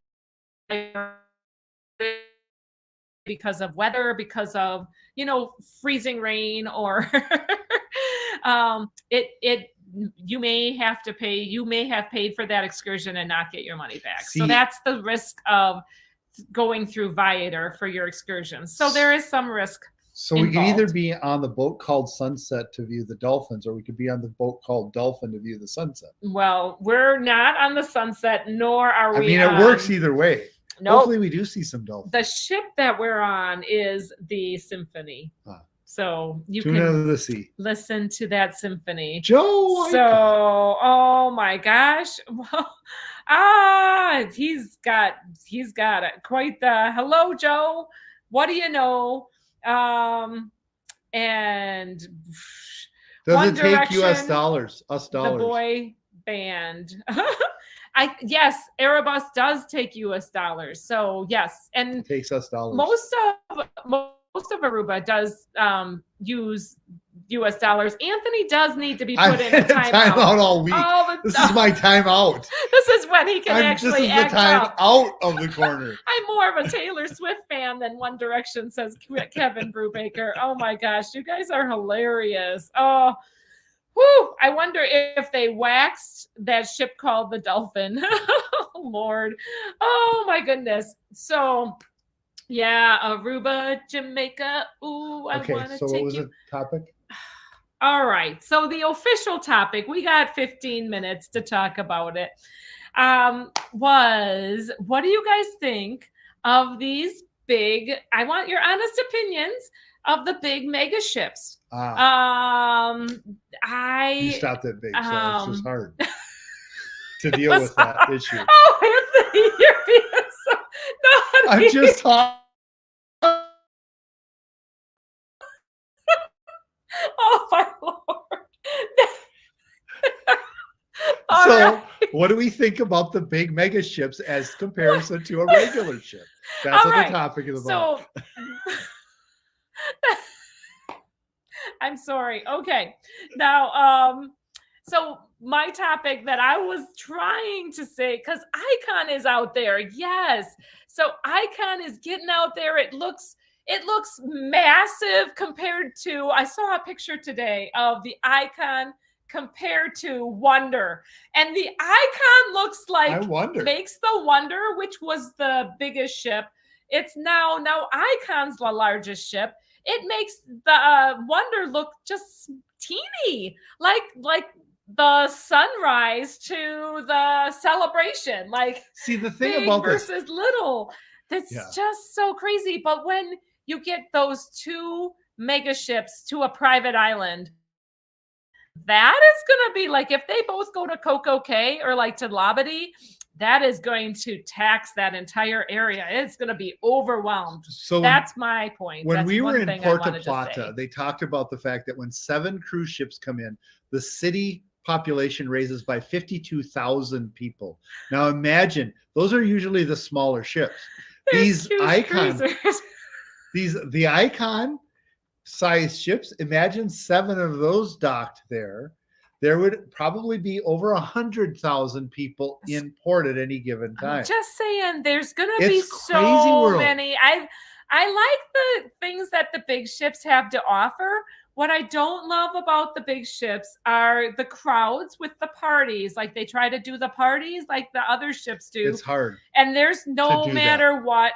because of weather, because of, freezing rain, or you may have paid for that excursion and not get your money back. So that's the risk of going through Viator for your excursions. So there is some risk. So we can either be on the boat called Sunset to view the dolphins, or we could be on the boat called Dolphin to view the sunset. Well, we're not on the Sunset, nor are we. I mean, it works either way. Nope. Hopefully we do see some dolphins. The ship that we're on is the Symphony. So you Tune can out of the sea. Listen to that symphony. Joe. Oh my gosh. Well, he's got it. Quite the hello, Joe. What do you know? And does it take US dollars? Us dollars. The boy band. Yes, Erebus does take US dollars. So yes, and it takes us dollars. Most of Aruba does use US dollars. Anthony does need to be put in a timeout all week. This is my timeout. This is when he can actually This is the time out of the corner. I'm more of a Taylor Swift fan than One Direction, says Kevin Brubaker. Oh my gosh, you guys are hilarious. Oh, whew. I wonder if they waxed that ship called the Dolphin. Oh, Lord. Oh my goodness. So yeah, Aruba, Jamaica. Ooh, okay, I want to so what was the topic? All right. So the official topic, we got 15 minutes to talk about it, was what do you guys think of these big, I want your honest opinions of the big mega ships. You stopped at big, so it's just hard to deal with that issue. Oh, Anthony, you're being so naughty. I'm just talking. Oh my Lord. So what do we think about the big mega ships as comparison to a regular ship? That's what the topic is about. So, I'm sorry. Okay. Now, so my topic that I was trying to say, because Icon is out there. Yes. So Icon is getting out there. It looks massive compared to, I saw a picture today of the Icon compared to Wonder. And the Icon looks like, makes the Wonder, which was the biggest ship. It's now Icon's the largest ship. It makes the Wonder look just teeny, like the sunrise to the celebration. Like, see, the thing big about versus little. That's just so crazy. But when you get those two mega ships to a private island, that is going to be like, if they both go to Coco Cay or like to Labadee, that is going to tax that entire area. It's going to be overwhelmed. So that's my point. When we were in Puerto Plata, they talked about the fact that when 7 cruise ships come in, the city population raises by 52,000 people. Now imagine, those are usually the smaller ships. These Icon, the Icon size ships, imagine 7 of those docked there. There would probably be over 100,000 people in port at any given time. I'm just saying, there's going to be so many. I like the things that the big ships have to offer. What I don't love about the big ships are the crowds with the parties. Like, they try to do the parties like the other ships do. It's hard. And there's no matter what,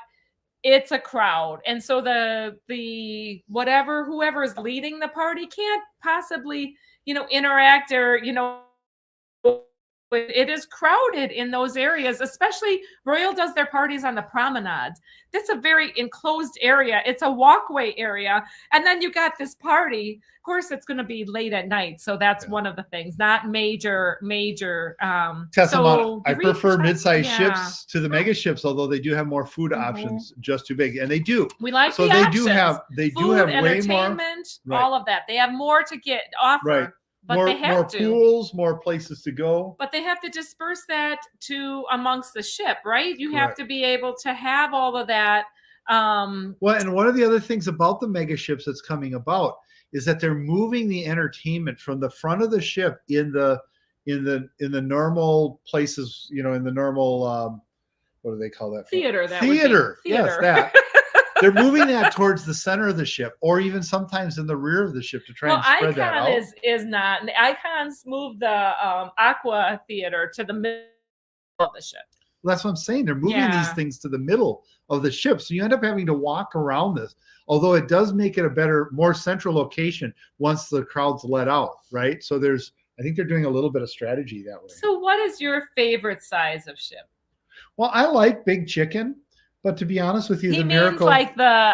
it's a crowd. And so the whoever is leading the party can't possibly, interact or, it is crowded in those areas, especially Royal does their parties on the promenades. That's a very enclosed area. It's a walkway area. And then you got this party. Of course, it's going to be late at night. So that's one of the things, not major. So I prefer mid-sized ships to the mega ships, although they do have more food options, just too big. And they do. We like so the they options. do have food, way more. All of that. They have more to offer. Right. But they have more to. pools, more places to go. But they have to disperse that to amongst the ship, right? You have Correct. to be able to have all of that. Well, and one of the other things about the mega ships that's coming about is that they're moving the entertainment from the front of the ship in the normal places, in the normal what do they call that? Theater. Theater. Yes, Theater. that. They're moving that towards the center of the ship, or even sometimes in the rear of the ship to try and spread that out. Icon is not. The Icons moved the Aqua Theater to the middle of the ship. That's what I'm saying. They're moving these things to the middle of the ship. So you end up having to walk around this, although it does make it a better, more central location once the crowd's let out, right? So I think they're doing a little bit of strategy that way. So what is your favorite size of ship? Well, I like Big Chicken, but to be honest with you, He the means Miracle, like the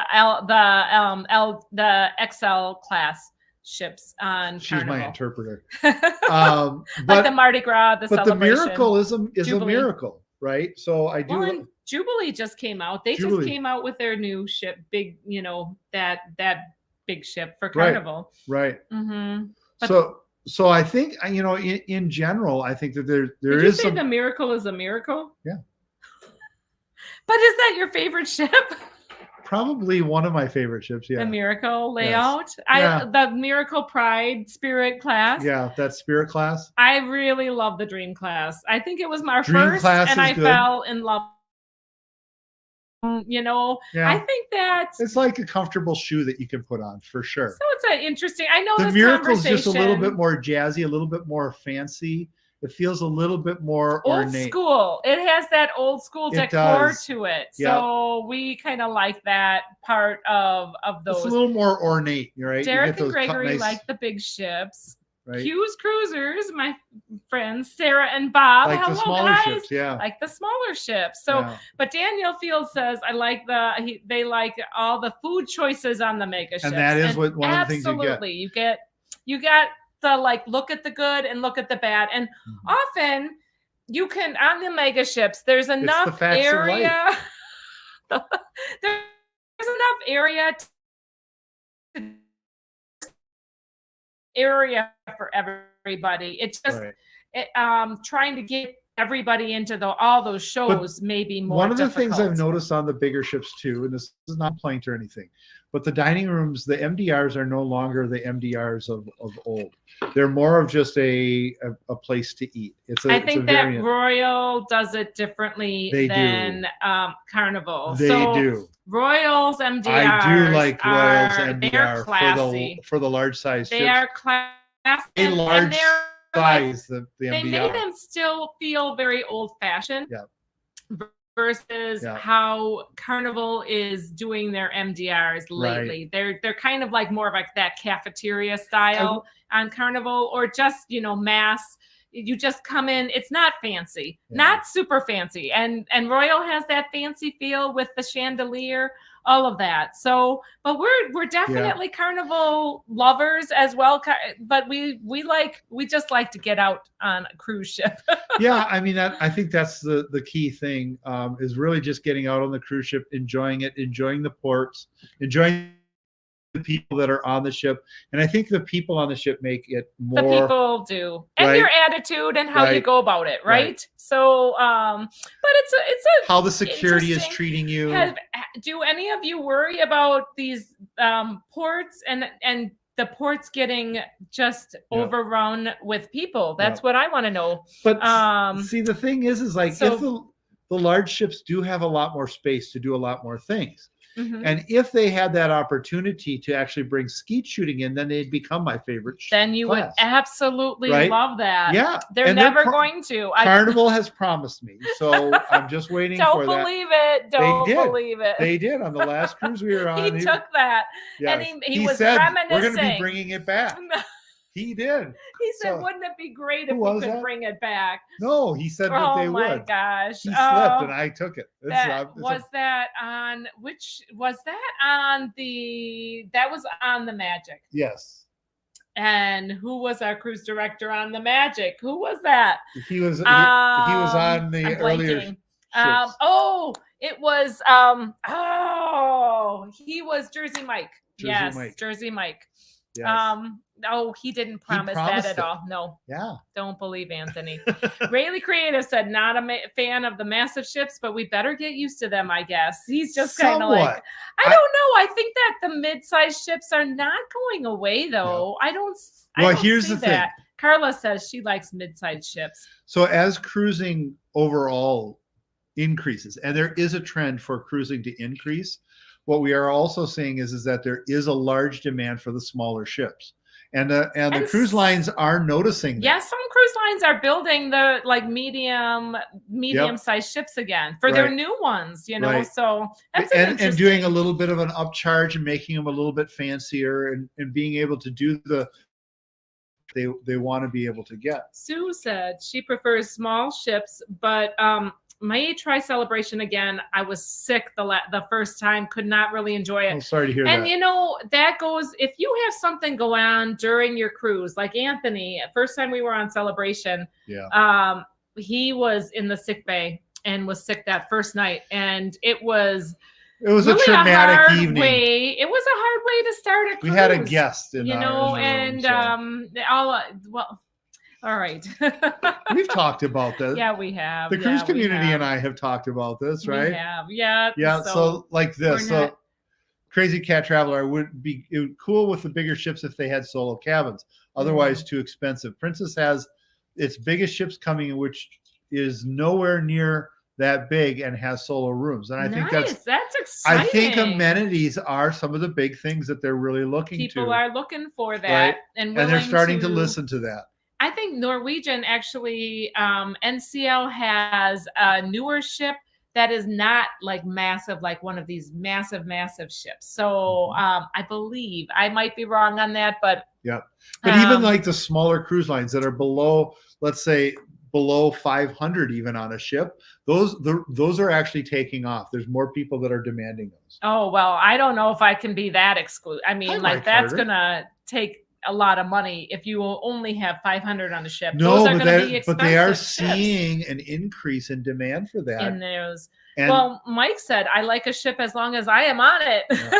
XL class ships on she's Carnival. my interpreter. Like But the Mardi Gras, the but the celebration. Miracle is a Jubilee. miracle, right? So I do. Well, and Jubilee just came out. They Jubilee. just came out with their new ship, big, that big ship for Carnival. Right. Mm-hmm. So I think in general, I think that there Did you is say some. the Miracle is a miracle? Yeah. But is that your favorite ship? Probably one of my favorite ships. Yeah. The Miracle layout. Yeah. The Miracle Pride Spirit class. Yeah, that Spirit class. I really love the Dream class. I think it was my Dream first, class and is I good. fell in love. Yeah. I think that It's like a comfortable shoe that you can put on for sure. so. It's an interesting. I know The this Miracle's just a little conversation- bit more jazzy, a little bit more fancy. It feels a little bit more old ornate. school. It has that old school It decor does. to it. Yep. So we kind of like that part of those. It's a little more ornate, right? Derek and Gregory like the big ships. right? Hughes Cruisers, my friends Sarah and Bob. Like Hello, the smaller guys. ships, yeah. Like the smaller ships. So, Yeah. but Daniel Fields says I like they like all the food choices on the mega ships, And that is what one of the things you get. absolutely you get the look at the good and look at the bad, and often you can on the mega ships. There's enough the facts of area. There's enough area for everybody. It's just trying to get everybody into all those shows may be more one of the difficult. things I've noticed on the bigger ships too, and this is not plaint or anything, but the dining rooms, the MDRs are no longer the MDRs of old. They're more of just a place to eat. I think that Royal does it differently than Carnival. They do. Royals MDRs. I do like Royals MDR classy. for the large size They ships. are classy. A large size, the they MDR. made them still feel very old fashioned. Yeah. Versus how Carnival is doing their MDRs lately. Right. They're kind of like more of like that cafeteria style on Carnival, or just mass. You just come in. It's not fancy, not super fancy, and Royal has that fancy feel with the chandelier, all of that. So, but we're definitely Carnival lovers as well. But we just like to get out on a cruise ship. Yeah, I mean I think that's the key thing is really just getting out on the cruise ship, enjoying it, enjoying the ports, enjoying the people that are on the ship. And I think the people on the ship make it more. The people do, and your attitude and how you go about it, right? So, but it's a how the security is treating you. Do any of you worry about these ports and the ports getting just overrun with people? That's what I want to know. But see, the thing is like if the large ships do have a lot more space to do a lot more things. Mm-hmm. And if they had that opportunity to actually bring skeet shooting in, then they'd become my favorite. Then you would absolutely love that. Yeah. They're never going to. Carnival has promised me. So I'm just waiting for that. Don't believe it. Don't believe it. They did on the last cruise we were on. He took that. Yes. And he was said, reminiscing. we're going to be bringing it back. He did. He said, wouldn't it be great if we could bring it back? No, he said that they would. Oh, my gosh. He slipped and I took it. Was that on the Magic? Yes. And who was our cruise director on the Magic? Who was that? He was on the earlier ships. It was he was Jersey Mike. Jersey Mike. Yes. Oh, he didn't promise that promised at it. all. No, Yeah. don't believe Anthony. Rayleigh Creative said, not a fan of the massive ships, but we better get used to them, I guess. He's just kind of like, Somewhat. I don't know. I think that the mid-sized ships are not going away, though. I don't here's see the that. thing. Carla says she likes mid-sized ships. So as cruising overall increases, and there is a trend for cruising to increase, what we are also seeing is that there is a large demand for the smaller ships. And the cruise lines are noticing that. Yes, some cruise lines are building the like medium-sized ships again for their new ones, you know. Right. So that's and doing a little bit of an upcharge and making them a little bit fancier and being able to do the they want to be able to get. Sue said she prefers small ships, but my try Celebration again. I was sick the first time, could not really enjoy it. I'm sorry to hear that. And you know, that goes, if you have something go on during your cruise, like Anthony, first time we were on Celebration, he was in the sick bay and was sick that first night. And it was really a traumatic evening. It was a hard way to start a cruise. We had a guest in all right. We've talked about this. Yeah, we have. The cruise community and I have talked about this, right? We have. Yeah. Yeah. So like this. So Crazy Cat Traveler it would be cool with the bigger ships if they had solo cabins. Otherwise, too expensive. Princess has its biggest ships coming, which is nowhere near that big and has solo rooms. And I think that's exciting. I think amenities are some of the big things that they're really looking to. People are looking for that, and they're starting to listen to that. I think Norwegian actually, NCL has a newer ship that is not like massive, like one of these massive ships. So I believe, I might be wrong on that, but even like the smaller cruise lines that are below, let's say below 500 even on a ship, those are actually taking off. There's more people that are demanding those. Oh, well, I don't know if I can be that exclusive. I mean, that's gonna take a lot of money if you will only have 500 on the ship. No, but they are seeing an increase in demand for that. In those. Well, Mike said, I like a ship as long as I am on it. Yeah.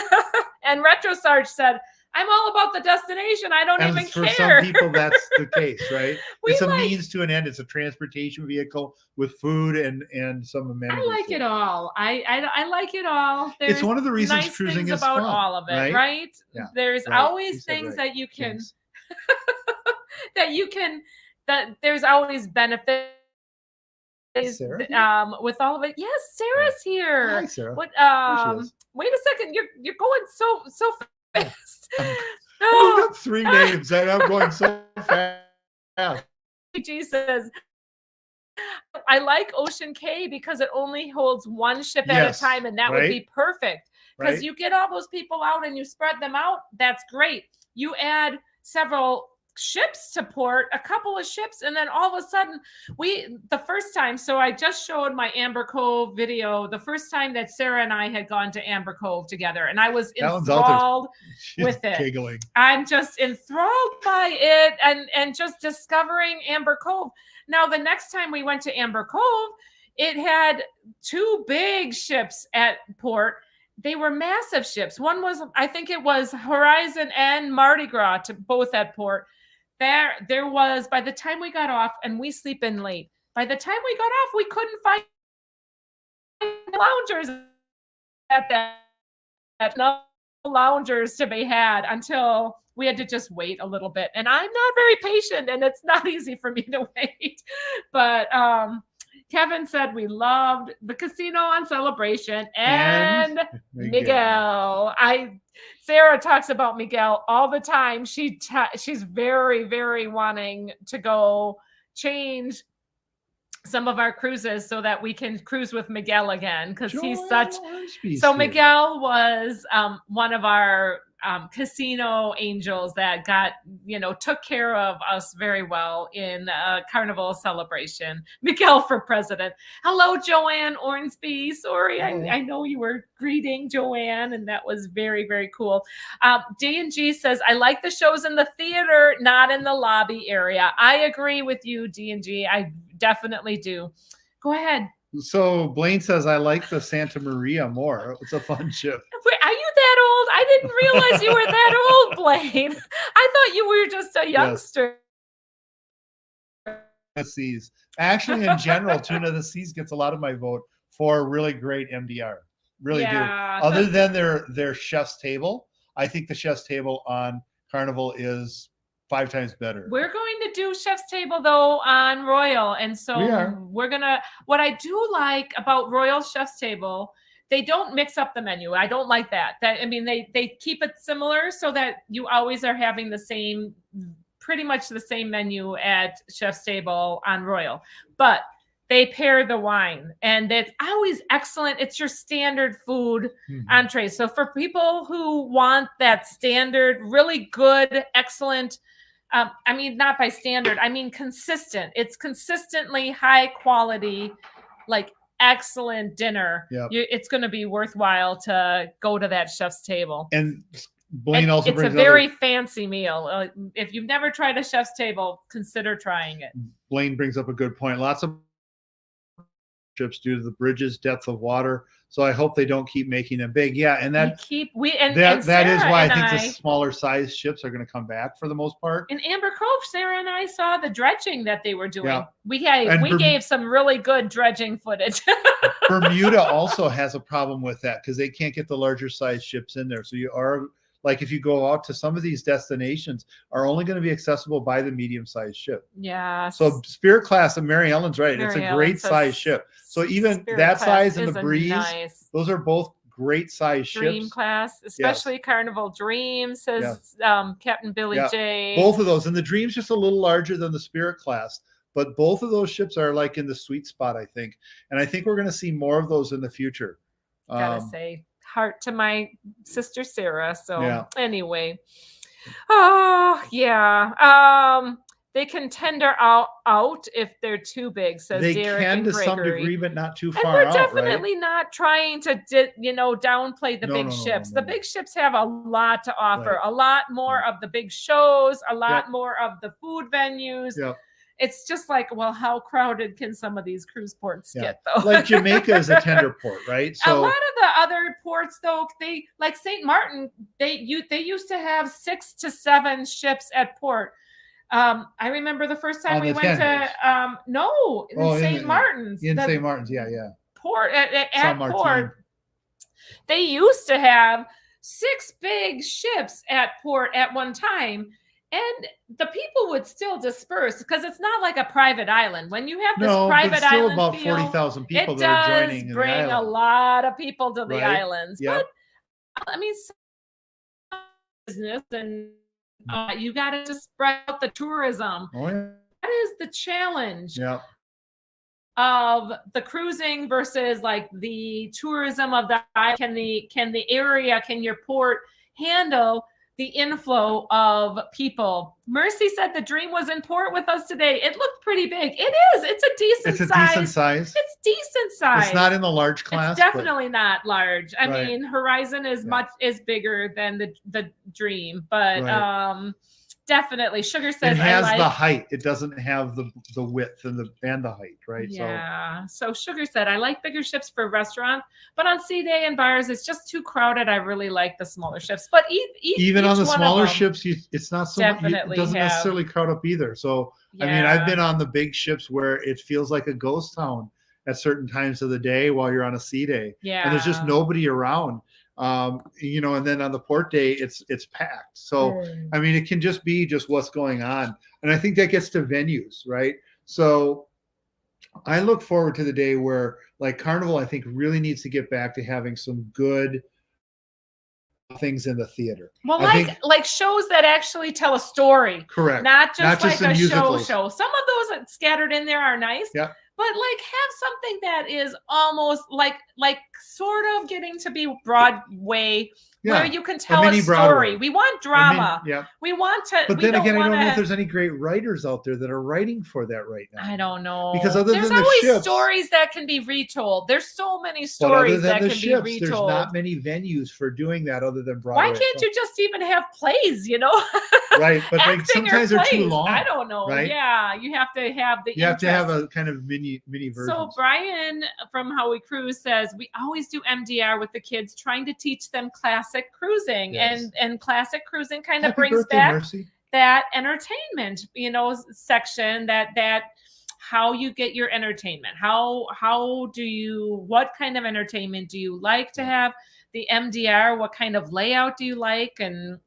And Retro Sarge said, I'm all about the destination. I don't even care. For some people, that's the case, right? It's a means to an end. It's a transportation vehicle with food and some amenities. I like it all. I like it all. It's one of the reasons cruising is about fun, all of it, right? Yeah. There's always things that you can that there's always benefits. With all of it. Yes, Sarah's here. Hi, Sarah. What wait a second, you're going so fast. I've got 3 names and I'm going so fast. G says, I like Ocean K because it only holds one ship at a time, and that would be perfect because you get all those people out and you spread them out. That's great. You add several ships to port, a couple of ships, and then all of a sudden the first time, so I just showed my Amber Cove video, the first time that Sarah and I had gone to Amber Cove together, and I was enthralled with it. Giggling. I'm just enthralled by it and just discovering Amber Cove. Now the next time we went to Amber Cove, it had 2 big ships at port. They were massive ships. One was, I think it was Horizon and Mardi Gras both at port. There was, by the time we got off, and we sleep in late, by the time we got off, we couldn't find loungers at that. No loungers to be had until we had to just wait a little bit. And I'm not very patient, and it's not easy for me to wait. But Kevin said we loved the casino on Celebration and Miguel. Sarah talks about Miguel all the time. She's very, very wanting to go change some of our cruises so that we can cruise with Miguel again, because he's such. So Miguel was one of our casino angels that took care of us very well in Carnival Celebration. Miguel for president. Hello, Joanne Ornsby. Sorry, I know you were greeting Joanne, and that was very, very cool. D&G says, I like the shows in the theater, not in the lobby area. I agree with you, D&G. I definitely do. Go ahead. So Blaine says, I like the Santa Maria more. It's a fun ship. Wait, are you that old? I didn't realize you were that old, Blaine. I thought you were just a youngster. The Seas. Actually, in general, Tuna of the Seas gets a lot of my vote for really great MDR. Really do. Other than their chef's table, I think the chef's table on Carnival is 5 times better. We're going to do chef's table though on Royal, and so we're gonna. What I do like about Royal chef's table, they don't mix up the menu. I don't like that. I mean, they keep it similar so that you always are having the same, pretty much the same menu at chef's table on Royal, but they pair the wine, and it's always excellent. It's your standard food entree. So for people who want that standard, really good, excellent. I mean, not by standard, I mean consistent. It's consistently high quality, like excellent dinner. It's going to be worthwhile to go to that chef's table. And Blaine also brings it's a very fancy meal. If you've never tried a chef's table, consider trying it. Blaine brings up a good point. Lots of ships due to the bridge's depth of water. So I hope they don't keep making them big. Yeah, and that that is why I think the smaller size ships are going to come back for the most part. In Amber Cove, Sarah and I saw the dredging that they were doing. Yeah. We gave some really good dredging footage. Bermuda also has a problem with that because they can't get the larger size ships in there. So you are like, if you go out to some of these destinations, are only going to be accessible by the medium-sized ship. Yeah. So Spirit class, and Mary Ellen's right. It's a great size ship. So even Spirit that size and the a Breeze, those are both great size ships. Dream class, especially Carnival Dream, says Captain Billy J. Both of those. And the Dream's just a little larger than the Spirit class. But both of those ships are like in the sweet spot, I think. And I think we're going to see more of those in the future. Gotta say, heart to my sister Sarah. So anyway, oh yeah, they can tender out if they're too big. Says they Derek can and to Gregory. some degree, but not too and far we're out. Definitely not trying to downplay the big ships. The big ships have a lot to offer. A lot more of the big shows. A lot more of the food venues. It's just like, well, how crowded can some of these cruise ports get, though? Like Jamaica is a tender port, right? So a lot of the other ports, though, they like St. Martin. They used to have 6 to 7 ships at port. I remember the first time we went to St. Martin's. In St. Martin's, port at port. They used to have 6 big ships at port at one time. And the people would still disperse because it's not like a private island. When you have this private island, about 40,000 people it that are does joining. Bring a lot of people to the islands. But I mean, business and you got to just spread out the tourism. That is the challenge of the cruising versus like the tourism of the island. Can your port handle the inflow of people? Mercy said the Dream was in port with us today. It looked pretty big. It is. It's a decent size. It's decent size. It's not in the large class. It's definitely not large. I mean, Horizon is is bigger than the Dream, but definitely. Sugar says it has the height. It doesn't have the width and the height, right? Yeah. So Sugar said, I like bigger ships for restaurants, but on sea day and bars, it's just too crowded. I really like the smaller ships. But even on the smaller ships, it's not so much. It doesn't necessarily crowd up either. So I mean, I've been on the big ships where it feels like a ghost town at certain times of the day while you're on a sea day. Yeah. And there's just nobody around. And then on the port day, it's packed. So, I mean, it can just be what's going on. And I think that gets to venues, right? So I look forward to the day where like Carnival, I think really needs to get back to having some good things in the theater. Well, like shows that actually tell a story. Correct. Not just like a musicals. show. Some of those scattered in there are nice. Yeah. But like have something that is almost like sort of getting to be Broadway, where you can tell a story. We want drama. We want to. But then again, I don't know if there's any great writers out there that are writing for that right now. I don't know. Because there's always stories that can be retold. There's so many stories that can be retold. There's not many venues for doing that other than Broadway. Why can't you just even have plays? Right, but like acting sometimes or they're too plays. long. I don't know. right? Yeah, you have to have the You have to have interest. a kind of mini version. So Brian from How We Cruise says we always do MDR with the kids, trying to teach them classic cruising, Yes. and classic cruising kind of Happy brings birthday, back Mercy. that entertainment, section, that how you get your entertainment. How do you, what kind of entertainment do you like to have? The MDR, what kind of layout do you like? And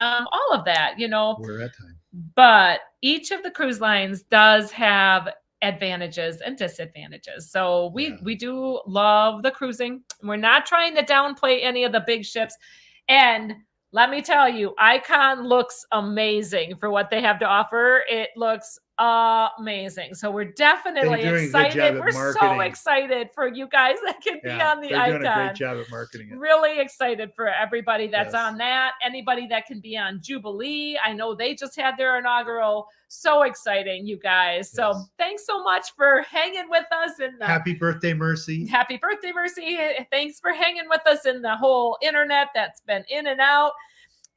all of that, We're at time. but each of the cruise lines does have advantages and disadvantages. So we do love the cruising. We're not trying to downplay any of the big ships. And let me tell you, Icon looks amazing for what they have to offer. It looks amazing. So we're definitely They're doing a good job excited. at We're so marketing. excited for you guys that can be on the they're Icon. doing a great job at marketing it. Really excited for everybody that's Yes. on that. Anybody that can be on Jubilee. I know they just had their inaugural. So exciting, you guys. So Yes. thanks so much for hanging with us in the Happy birthday, Mercy. Happy birthday, Mercy. Thanks for hanging with us in the whole internet that's been in and out.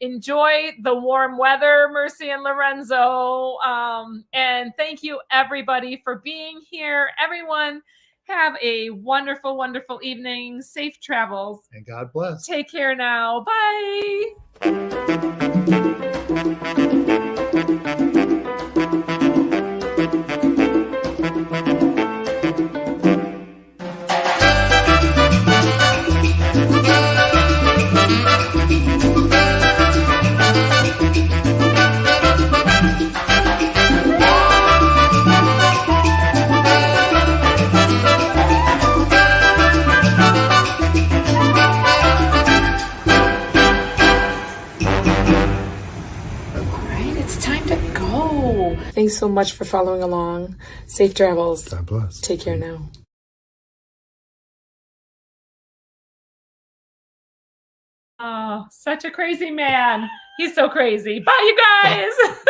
Enjoy the warm weather, Mercy and Lorenzo. And thank you, everybody, for being here. Everyone, have a wonderful, wonderful evening. Safe travels. And God bless. Take care now. Bye. It's time to go. Thanks so much for following along. Safe travels. God bless. Take care now. Oh, such a crazy man. He's so crazy. Bye, you guys.